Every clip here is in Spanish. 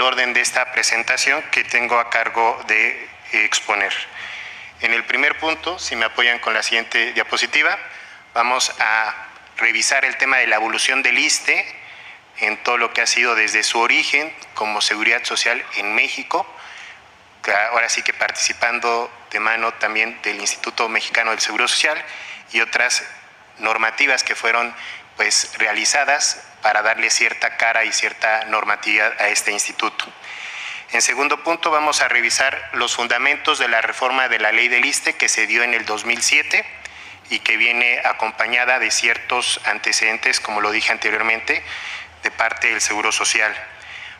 el orden de esta presentación que tengo a cargo de exponer. En el primer punto, si me apoyan con la siguiente diapositiva, vamos a revisar el tema de la evolución del ISSSTE en todo lo que ha sido desde su origen como seguridad social en México, ahora sí que participando de mano también del Instituto Mexicano del Seguro Social y otras normativas que fueron realizadas para darle cierta cara y cierta normatividad a este instituto. En segundo punto, vamos a revisar los fundamentos de la reforma de la ley del ISSSTE que se dio en el 2007 y que viene acompañada de ciertos antecedentes, como lo dije anteriormente, de parte del Seguro Social.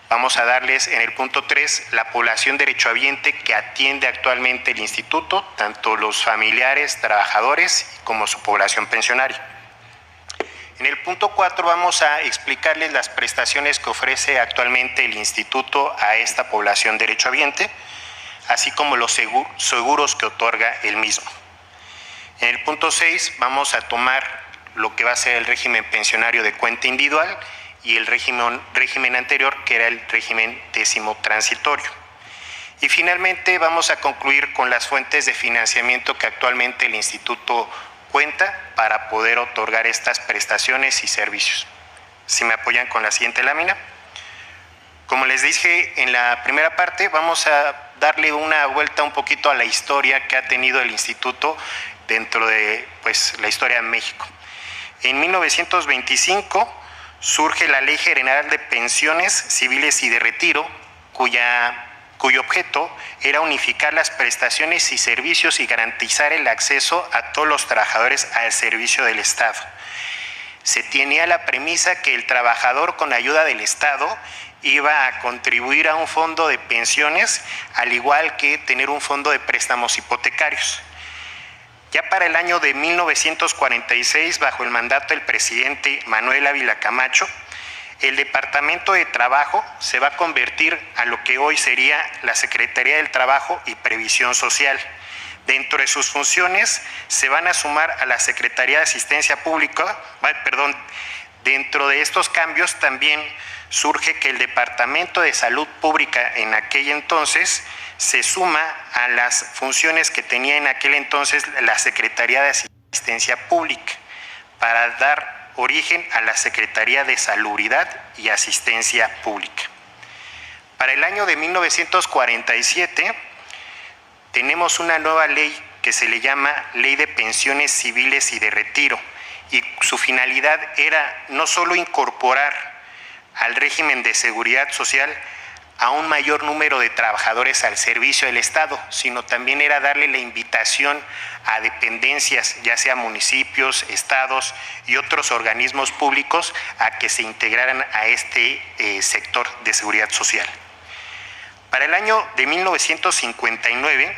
Vamos a darles en el punto 3 la población derechohabiente que atiende actualmente el instituto, tanto los familiares, trabajadores, como su población pensionaria. En el punto 4 vamos a explicarles las prestaciones que ofrece actualmente el instituto a esta población derechohabiente, así como los seguros que otorga el mismo. En el punto 6 vamos a tomar lo que va a ser el régimen pensionario de cuenta individual y el régimen anterior, que era el régimen 10º transitorio. Y finalmente vamos a concluir con las fuentes de financiamiento que actualmente el instituto cuenta para poder otorgar estas prestaciones y servicios. Si me apoyan con la siguiente lámina. Como les dije en la primera parte, vamos a darle una vuelta un poquito a la historia que ha tenido el instituto dentro de la historia de México. En 1925 surge la Ley General de Pensiones Civiles y de Retiro, cuyo objeto era unificar las prestaciones y servicios y garantizar el acceso a todos los trabajadores al servicio del Estado. Se tenía la premisa que el trabajador, con ayuda del Estado, iba a contribuir a un fondo de pensiones, al igual que tener un fondo de préstamos hipotecarios. Ya para el año de 1946, bajo el mandato del presidente Manuel Ávila Camacho, el Departamento de Trabajo se va a convertir a lo que hoy sería la Secretaría del Trabajo y Previsión Social. Dentro de sus funciones se van a sumar a la Secretaría de Asistencia Pública, dentro de estos cambios también surge que el Departamento de Salud Pública en aquel entonces se suma a las funciones que tenía en aquel entonces la Secretaría de Asistencia Pública para dar origen a la Secretaría de Salubridad y Asistencia Pública. Para el año de 1947 tenemos una nueva ley que se le llama Ley de Pensiones Civiles y de Retiro, y su finalidad era no solo incorporar al régimen de seguridad social a un mayor número de trabajadores al servicio del Estado, sino también era darle la invitación a dependencias, ya sea municipios, estados y otros organismos públicos, a que se integraran a este sector de seguridad social. Para el año de 1959,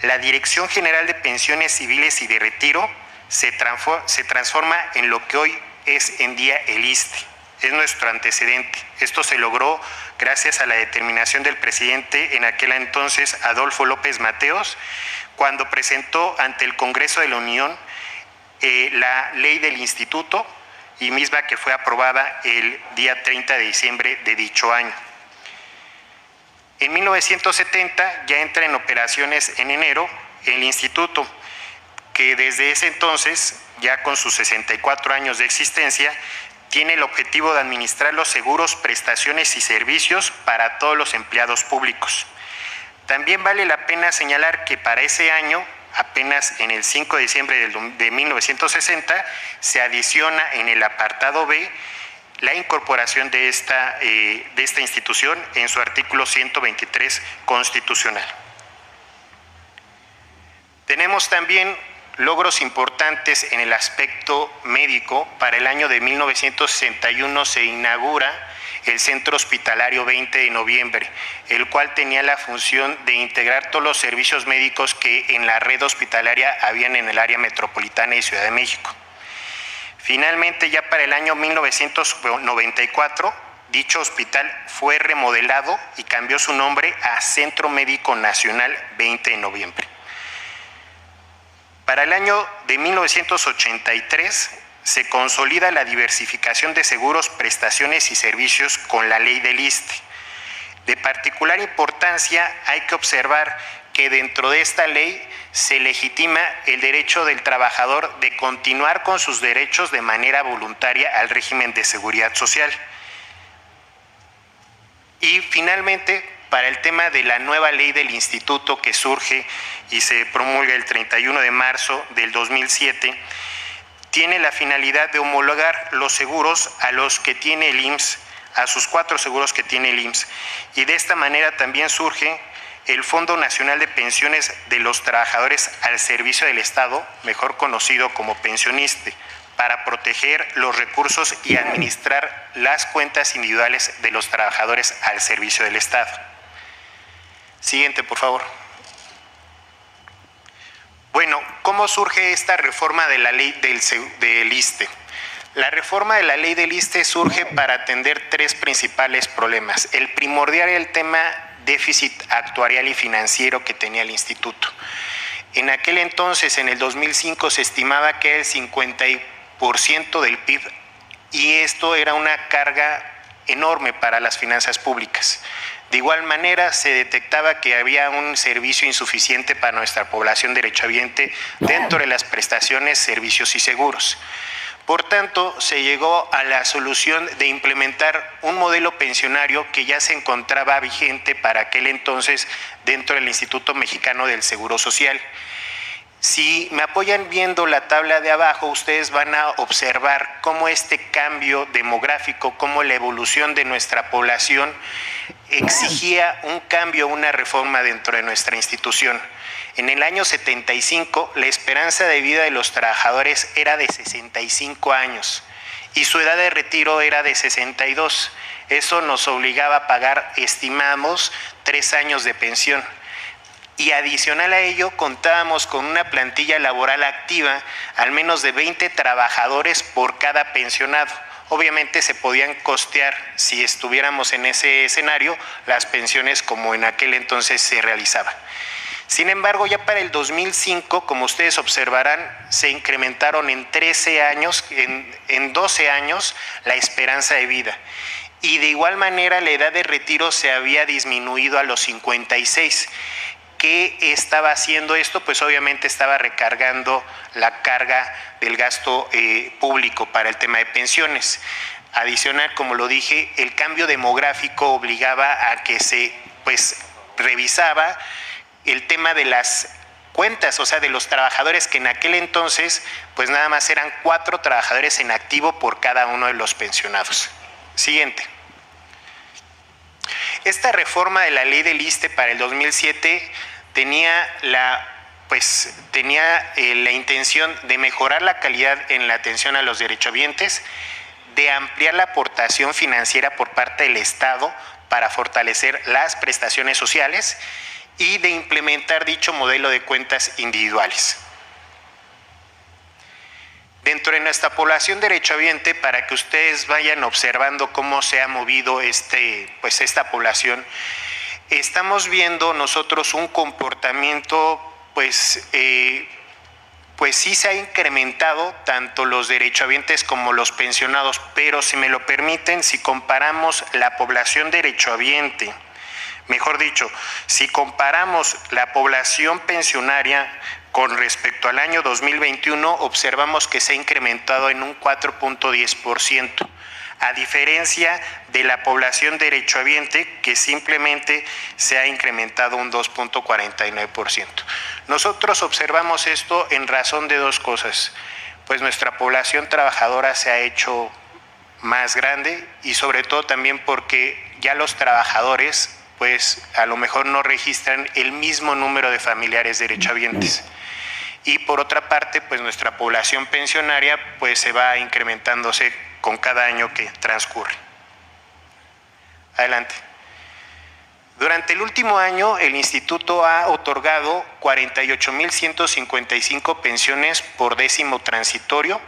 la Dirección General de Pensiones Civiles y de Retiro se transforma en lo que hoy es en día el ISSSTE. Es nuestro antecedente. Esto se logró gracias a la determinación del presidente en aquel entonces, Adolfo López Mateos, cuando presentó ante el Congreso de la Unión la ley del instituto, y misma que fue aprobada el día 30 de diciembre de dicho año. En 1970 ya entra en operaciones en enero el instituto, que desde ese entonces, ya con sus 64 años de existencia, tiene el objetivo de administrar los seguros, prestaciones y servicios para todos los empleados públicos. También vale la pena señalar que para ese año, apenas en el 5 de diciembre de 1960, se adiciona en el apartado B la incorporación de esta institución en su artículo 123 constitucional. Tenemos también logros importantes en el aspecto médico. Para el año de 1961 se inaugura el Centro Hospitalario 20 de Noviembre, el cual tenía la función de integrar todos los servicios médicos que en la red hospitalaria habían en el área metropolitana y Ciudad de México. Finalmente, ya para el año 1994, dicho hospital fue remodelado y cambió su nombre a Centro Médico Nacional 20 de Noviembre. Para el año de 1983 se consolida la diversificación de seguros, prestaciones y servicios con la ley del ISSSTE. De particular importancia hay que observar que dentro de esta ley se legitima el derecho del trabajador de continuar con sus derechos de manera voluntaria al régimen de seguridad social. Y finalmente, para el tema de la nueva ley del instituto que surge y se promulga el 31 de marzo del 2007, tiene la finalidad de homologar los seguros a los que tiene el IMSS, a sus 4 seguros que tiene el IMSS. Y de esta manera también surge el Fondo Nacional de Pensiones de los Trabajadores al Servicio del Estado, mejor conocido como Pensioniste, para proteger los recursos y administrar las cuentas individuales de los trabajadores al servicio del Estado. Siguiente, por favor. Bueno, ¿cómo surge esta reforma de la ley del ISSSTE? La reforma de la ley del ISSSTE surge para atender 3 principales problemas. El primordial era el tema déficit actuarial y financiero que tenía el instituto. En aquel entonces, en el 2005, se estimaba que era el 50% del PIB y esto era una carga enorme para las finanzas públicas. De igual manera, se detectaba que había un servicio insuficiente para nuestra población derechohabiente dentro de las prestaciones, servicios y seguros. Por tanto, se llegó a la solución de implementar un modelo pensionario que ya se encontraba vigente para aquel entonces dentro del Instituto Mexicano del Seguro Social. Si me apoyan viendo la tabla de abajo, ustedes van a observar cómo este cambio demográfico, cómo la evolución de nuestra población exigía un cambio, una reforma dentro de nuestra institución. En el año 75, la esperanza de vida de los trabajadores era de 65 años y su edad de retiro era de 62. Eso nos obligaba a pagar, estimamos, 3 años de pensión. Y adicional a ello, contábamos con una plantilla laboral activa, al menos de 20 trabajadores por cada pensionado. Obviamente se podían costear, si estuviéramos en ese escenario, las pensiones como en aquel entonces se realizaba. Sin embargo, ya para el 2005, como ustedes observarán, se incrementaron en 13 años, en 12 años, la esperanza de vida. Y de igual manera, la edad de retiro se había disminuido a los 56. ¿Qué estaba haciendo esto? Pues obviamente estaba recargando la carga del gasto público para el tema de pensiones. Adicional, como lo dije, el cambio demográfico obligaba a que se revisaba el tema de las cuentas, o sea, de los trabajadores que en aquel entonces pues nada más eran 4 trabajadores en activo por cada uno de los pensionados. Siguiente. Esta reforma de la ley del ISSSTE para el 2007 tenía la intención de mejorar la calidad en la atención a los derechohabientes, de ampliar la aportación financiera por parte del Estado para fortalecer las prestaciones sociales y de implementar dicho modelo de cuentas individuales. Dentro de nuestra población derechohabiente, para que ustedes vayan observando cómo se ha movido esta población, estamos viendo nosotros un comportamiento, sí se ha incrementado tanto los derechohabientes como los pensionados, pero si me lo permiten, si comparamos la población derechohabiente, mejor dicho, si comparamos la población pensionaria con respecto al año 2021, observamos que se ha incrementado en un 4.10%, a diferencia de la población derechohabiente, que simplemente se ha incrementado un 2.49%. Nosotros observamos esto en razón de 2 cosas. Pues nuestra población trabajadora se ha hecho más grande y sobre todo también porque ya los trabajadores pues a lo mejor no registran el mismo número de familiares derechohabientes. Y por otra parte, pues nuestra población pensionaria pues se va incrementándose con cada año que transcurre. Adelante. Durante el último año, el instituto ha otorgado 48,155 pensiones por décimo transitorio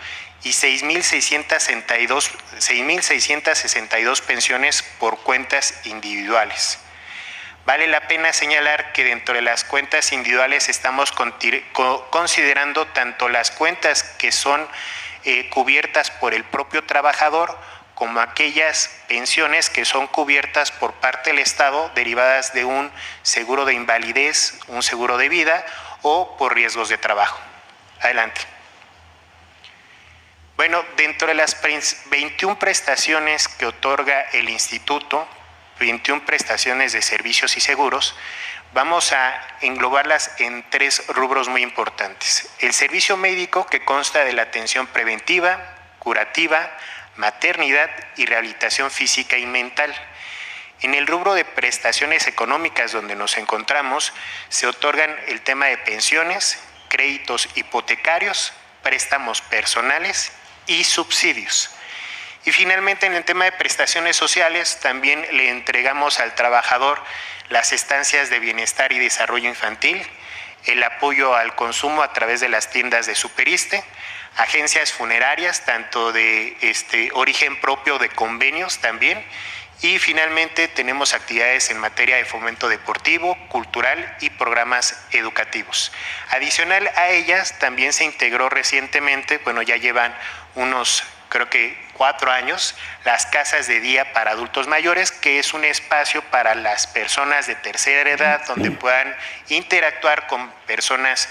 y 6,662 pensiones por cuentas individuales. Vale la pena señalar que dentro de las cuentas individuales estamos considerando tanto las cuentas que son cubiertas por el propio trabajador como aquellas pensiones que son cubiertas por parte del Estado derivadas de un seguro de invalidez, un seguro de vida o por riesgos de trabajo. Adelante. Bueno, dentro de las 21 prestaciones que otorga el Instituto, 21 prestaciones de servicios y seguros, vamos a englobarlas en 3 rubros muy importantes. El servicio médico, que consta de la atención preventiva, curativa, maternidad y rehabilitación física y mental. En el rubro de prestaciones económicas donde nos encontramos, se otorgan el tema de pensiones, créditos hipotecarios, préstamos personales y subsidios. Y finalmente, en el tema de prestaciones sociales, también le entregamos al trabajador las estancias de bienestar y desarrollo infantil, el apoyo al consumo a través de las tiendas de Superiste, agencias funerarias, tanto de origen propio de convenios también, y finalmente tenemos actividades en materia de fomento deportivo, cultural y programas educativos. Adicional a ellas, también se integró recientemente, bueno, ya llevan unos, creo que 4 años, las casas de día para adultos mayores, que es un espacio para las personas de tercera edad donde puedan interactuar con personas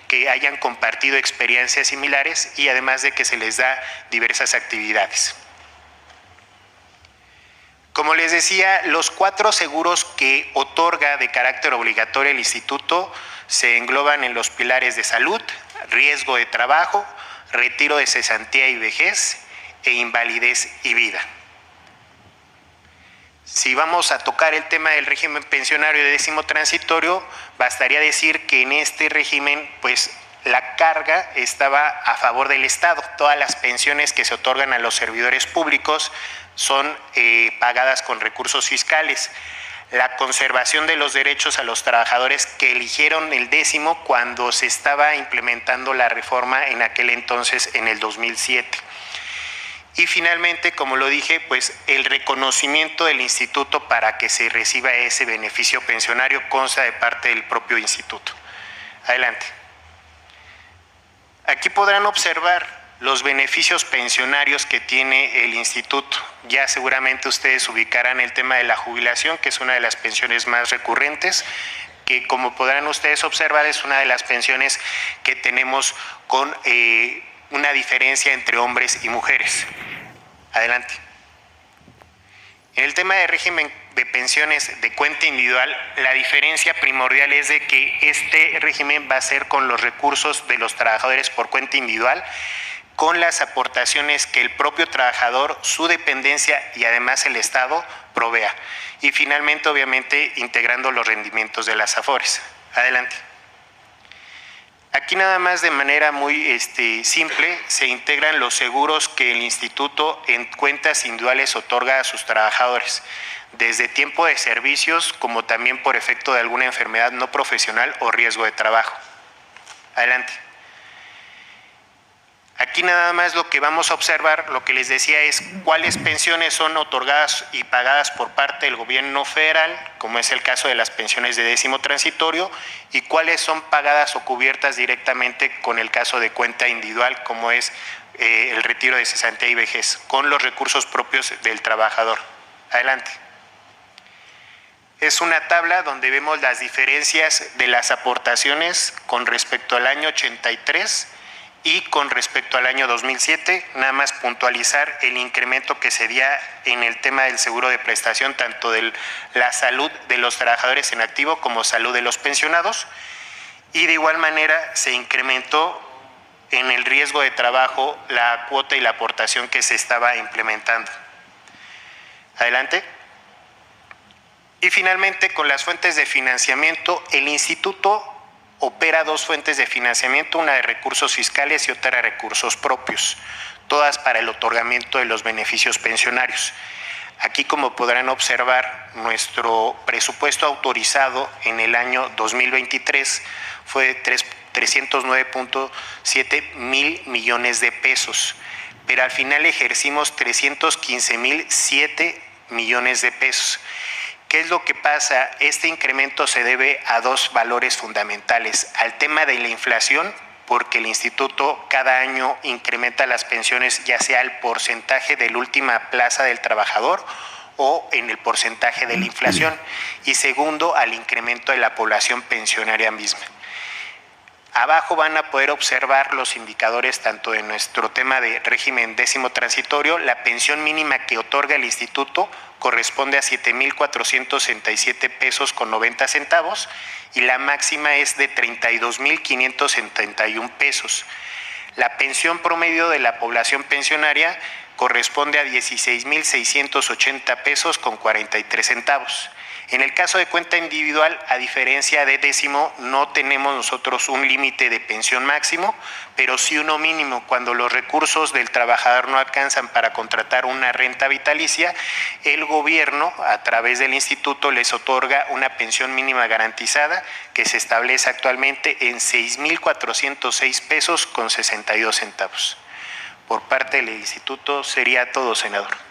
que hayan compartido experiencias similares y además de que se les da diversas actividades. Como les decía, los 4 seguros que otorga de carácter obligatorio el Instituto se engloban en los pilares de salud, riesgo de trabajo, retiro de cesantía y vejez e invalidez y vida. Si vamos a tocar el tema del régimen pensionario de décimo transitorio, bastaría decir que en este régimen, pues, la carga estaba a favor del Estado. Todas las pensiones que se otorgan a los servidores públicos son pagadas con recursos fiscales. La conservación de los derechos a los trabajadores que eligieron el décimo cuando se estaba implementando la reforma en aquel entonces, en el 2007. Y finalmente, como lo dije, pues el reconocimiento del instituto para que se reciba ese beneficio pensionario consta de parte del propio instituto. Adelante. Aquí podrán observar los beneficios pensionarios que tiene el instituto. Ya seguramente ustedes ubicarán el tema de la jubilación, que es una de las pensiones más recurrentes, que como podrán ustedes observar es una de las pensiones que tenemos con una diferencia entre hombres y mujeres. Adelante. En el tema de régimen de pensiones de cuenta individual, la diferencia primordial es de que este régimen va a ser con los recursos de los trabajadores por cuenta individual, con las aportaciones que el propio trabajador, su dependencia y además el Estado provea. Y finalmente, obviamente, integrando los rendimientos de las AFORES. Adelante. Aquí nada más de manera muy simple se integran los seguros que el instituto en cuentas individuales otorga a sus trabajadores, desde tiempo de servicios como también por efecto de alguna enfermedad no profesional o riesgo de trabajo. Adelante. Aquí nada más lo que vamos a observar, lo que les decía es cuáles pensiones son otorgadas y pagadas por parte del gobierno federal, como es el caso de las pensiones de décimo transitorio, y cuáles son pagadas o cubiertas directamente con el caso de cuenta individual, como es el retiro de cesantía y vejez, con los recursos propios del trabajador. Adelante. Es una tabla donde vemos las diferencias de las aportaciones con respecto al año 83 y con respecto al año 2007, nada más puntualizar el incremento que se dio en el tema del seguro de prestación, tanto de la salud de los trabajadores en activo como salud de los pensionados, y de igual manera se incrementó en el riesgo de trabajo la cuota y la aportación que se estaba implementando. Adelante. Y finalmente, con las fuentes de financiamiento, el instituto opera 2 fuentes de financiamiento, una de recursos fiscales y otra de recursos propios, todas para el otorgamiento de los beneficios pensionarios. Aquí, como podrán observar, nuestro presupuesto autorizado en el año 2023 fue de 309.7 mil millones de pesos, pero al final ejercimos 315.007 millones de pesos. ¿Qué es lo que pasa? Este incremento se debe a 2 valores fundamentales, al tema de la inflación porque el instituto cada año incrementa las pensiones, ya sea el porcentaje de la última plaza del trabajador o en el porcentaje de la inflación, y segundo, al incremento de la población pensionaria misma. Abajo van a poder observar los indicadores tanto de nuestro tema de régimen décimo transitorio. La pensión mínima que otorga el instituto corresponde a 7,467 pesos con 90 centavos y la máxima es de 32,571 pesos. La pensión promedio de la población pensionaria corresponde a 16,680 pesos con 43 centavos. En el caso de cuenta individual, a diferencia de décimo, no tenemos nosotros un límite de pensión máximo, pero sí uno mínimo. Cuando los recursos del trabajador no alcanzan para contratar una renta vitalicia, el gobierno, a través del instituto, les otorga una pensión mínima garantizada que se establece actualmente en 6,406 pesos con 62 centavos. Por parte del instituto sería todo, senador.